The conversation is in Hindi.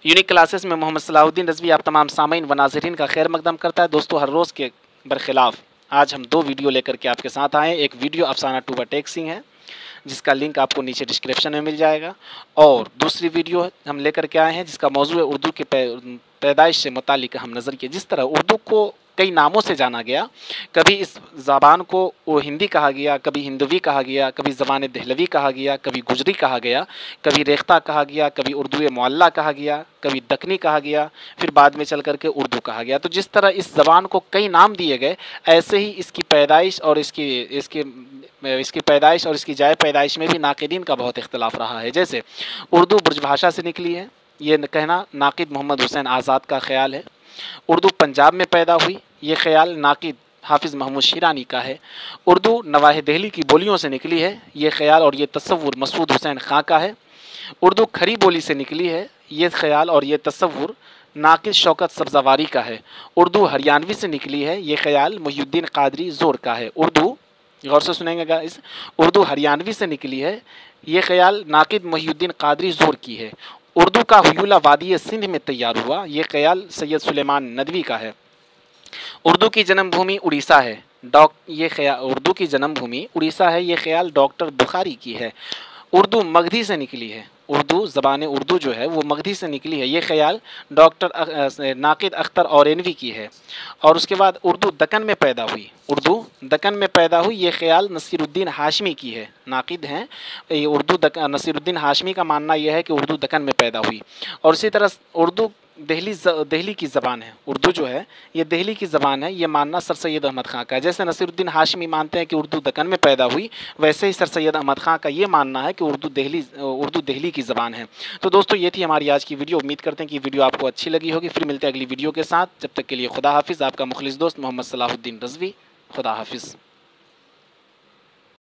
यूनिक क्लासेस में मोहम्मद सलाहुद्दीन रज़वी आप तमाम सामीन व नाज़रीन का खैर मकदम करता है। दोस्तों, हर रोज़ के बरखिलाफ़ आज हम 2 वीडियो लेकर के आपके साथ आए। एक वीडियो अफसाना टूबा टैक्सिंग है, जिसका लिंक आपको नीचे डिस्क्रिप्शन में मिल जाएगा, और दूसरी वीडियो हम लेकर के आए हैं जिसका मौजू है उर्दू के पैदाइश से मुतालिक हम नज़र किए। जिस तरह उर्दू को कई नामों से जाना गया, कभी इस ज़बान को वो हिंदी कहा गया, कभी हिंदवी कहा गया, कभी ज़बान दहलवी कहा गया, कभी गुजरी कहा गया, कभी रेख्ता कहा गया, कभी उर्दू मुअल्ला कहा गया, कभी दक्कनी कहा गया, फिर बाद में चल करके उर्दू कहा गया। तो जिस तरह इस ज़बान को कई नाम दिए गए, ऐसे ही इसकी पैदाइश और इसकी पैदाइश और इसकी जाए पैदाइश में भी नाक़िदीन का बहुत इख्तिलाफ़ रहा है। जैसे उर्दू ब्रजभाषा से निकली है, ये कहना नाक़िद मोहम्मद हुसैन आज़ाद का ख्याल है। उर्दू पंजाब में पैदा हुई, ये ख्याल नाक़िद हाफिज़ महमूद शिरानी का है। उर्दू नवाह दिल्ली की बोलियों से निकली है, ये ख्याल और ये तसव्वुर मसूद हुसैन खां का है। उर्दू खरी बोली से निकली है, ये ख्याल और ये तसव्वुर नाक़िद शौकत सब्ज़वारी का है। उर्दू हरियाणवी से निकली है, ये ख्याल मुहिउद्दीन क़ादरी ज़ोर का है। उर्दू, गौर से सुनेंगे गाइस, उर्दू हरियाणवी से निकली है, ये ख्याल नाक़िद मुहिउद्दीन क़ादरी ज़ोर की है। उर्दू का हुयूला वादी सिंध में तैयार हुआ, ये ख्याल सैयद सुलेमान नदवी का है। उर्दू की जन्मभूमि उड़ीसा है, उर्दू की जन्मभूमि उड़ीसा है, ये ख्याल डॉक्टर बुखारी की है। उर्दू मगधी से निकली है, उर्दू ज़बान उर्दू जो है वो मगधी से निकली है, ये ख्याल डॉक्टर नाक़िद अख्तर औरेनवी की है। और उसके बाद उर्दू दक्कन में पैदा हुई, उर्दू दक्कन में पैदा हुई, ये ख्याल नसीरुद्दीन हाशमी की है, नाक़िद हैं ये नसीरुद्दीन हाशमी का मानना यह है कि उर्दू दक्कन में पैदा हुई। और इसी तरह उर्दू दिल्ली की ज़बान है, उर्दू जो है ये दिल्ली की ज़बान है, ये मानना सर सैयद अहमद ख़ान का है। जैसे नसीरुद्दीन हाशमी मानते हैं कि उर्दू दक्कन में पैदा हुई, वैसे ही सर सैयद अहमद ख़ान का ये मानना है कि उर्दू दिल्ली की ज़बान है। तो दोस्तों, ये थी हमारी आज की वीडियो। उम्मीद करते हैं कि वीडियो आपको अच्छी लगी होगी। फिर मिलते हैं अगली वीडियो के साथ, जब तक के लिए खुदा हाफिज़। आपका मुखलिस दोस्त मोहम्मद सलाहुद्दीन रज़वी। खुदा हाफिज़।